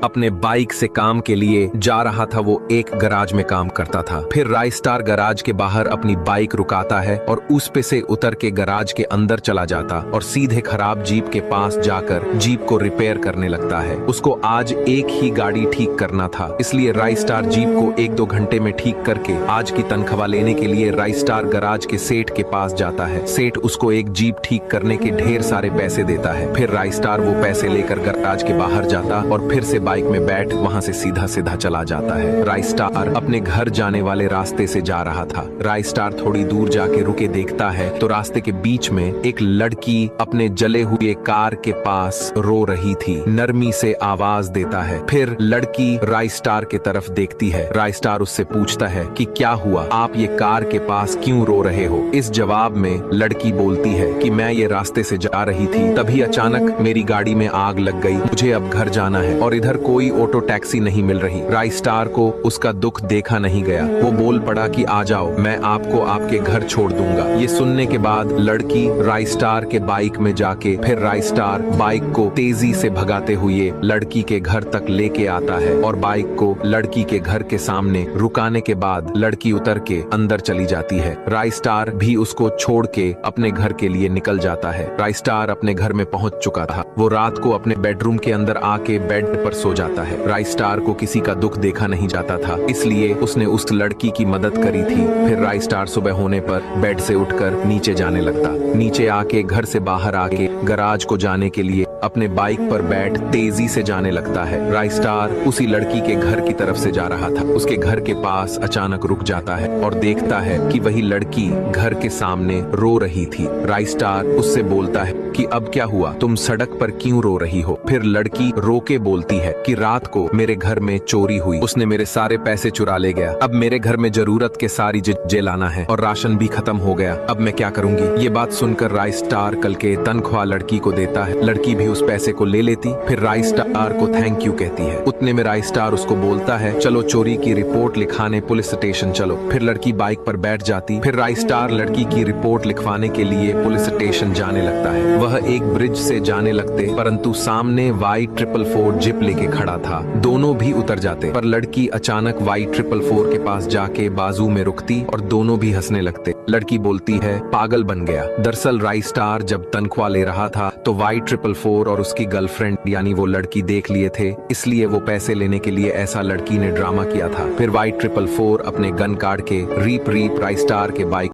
अपने बाइक से काम के लिए जा रहा था। वो एक गराज में काम करता था। फिर राइस्टार गराज के बाहर अपनी बाइक रुकाता है और उस पे से उतर के गराज के अंदर चला जाता और सीधे खराब जीप के पास जाकर जीप को रिपेयर करने लगता है। उसको आज एक ही गाड़ी ठीक करना था, इसलिए राइस्टार जीप को 1-2 घंटे में ठीक करके आज की तनख्वाह लेने के लिए राइस्टार गराज के सेठ के पास जाता है। सेठ उसको एक जीप ठीक करने के ढेर सारे पैसे देता है। फिर राइस्टार वो पैसे लेकर गराज के बाहर जाता और फिर से बाइक में बैठ वहाँ से सीधा सीधा चला जाता है। राइस्टार अपने घर जाने वाले रास्ते से जा रहा था। राइस्टार थोड़ी दूर जाके रुके देखता है तो रास्ते के बीच में एक लड़की अपने जले हुए कार के पास रो रही थी। नरमी से आवाज देता है। फिर लड़की राइस्टार के तरफ देखती है। राइस्टार उससे पूछता है कि क्या हुआ, आप ये कार के पास क्यों रो रहे हो। इस जवाब में लड़की बोलती है कि मैं ये रास्ते से जा रही थी, तभी अचानक मेरी गाड़ी में आग लग गई। मुझे अब घर जाना है और इधर कोई ऑटो टैक्सी नहीं मिल रही। राइस्टार को उसका दुख देखा नहीं गया। वो बोल पड़ा कि आ जाओ, मैं आपको आपके घर छोड़ दूंगा। ये सुनने के बाद लड़की राइस्टार के बाइक में जाके फिर राइस्टार बाइक को तेजी से भगाते हुए लड़की के घर तक लेके आता है और बाइक को लड़की के घर के सामने रुकाने के बाद लड़की उतर के अंदर चली जाती है। राइस्टार भी उसको छोड़ के अपने घर के लिए निकल जाता है। राइस्टार अपने घर में पहुंच चुका था। वो रात को अपने बेडरूम के अंदर आके बेड पर सो जाता है। राइस्टार को किसी का दुख देखा नहीं जाता था, इसलिए उसने उस लड़की की मदद करी थी। फिर राइस्टार सुबह होने पर बेड से उठकर नीचे जाने लगता। नीचे आके घर से बाहर आके गराज को जाने के लिए अपने बाइक पर बैठ तेजी से जाने लगता है। राइस्टार उसी लड़की के घर की तरफ से जा रहा था। उसके घर के पास अचानक रुक जाता है और देखता है कि वही लड़की घर के सामने रो रही थी। राइस्टार उससे बोलता है कि अब क्या हुआ, तुम सड़क पर क्यों रो रही हो। फिर लड़की रो के बोलती है कि रात को मेरे घर में चोरी हुई, उसने मेरे सारे पैसे चुरा ले गया। अब मेरे घर में जरूरत के सारी चीजें लाना है और राशन भी खत्म हो गया। अब मैं क्या करूंगी। ये बात सुनकर राइस्टार कल के तनख्वाह लड़की को देता है। लड़की भी उस पैसे को ले लेती, फिर राइस्टार को थैंक यू कहती है। उतने में राइस्टार उसको बोलता है चलो चोरी की रिपोर्ट लिखाने पुलिस स्टेशन चलो। फिर लड़की बाइक पर बैठ जाती। फिर राइस्टार लड़की की रिपोर्ट लिखवाने के लिए पुलिस स्टेशन जाने लगता है। वह एक ब्रिज से जाने लगते, परंतु सामने Y444 जीप लेके खड़ा था। दोनों भी उतर जाते, पर लड़की अचानक Y444 के पास जाके बाजू में रुकती और दोनों भी हंसने लगते। लड़की बोलती है पागल बन गया। दरअसल राइस्टार जब तनख्वाह ले रहा था तो Y444 और उसकी गर्लफ्रेंड यानी वो लड़की देख लिए थे, इसलिए वो पैसे लेने के लिए ऐसा लड़की ने ड्रामा किया था। फिर Y444 अपने गन काट के रीप राइस्टार के बाइक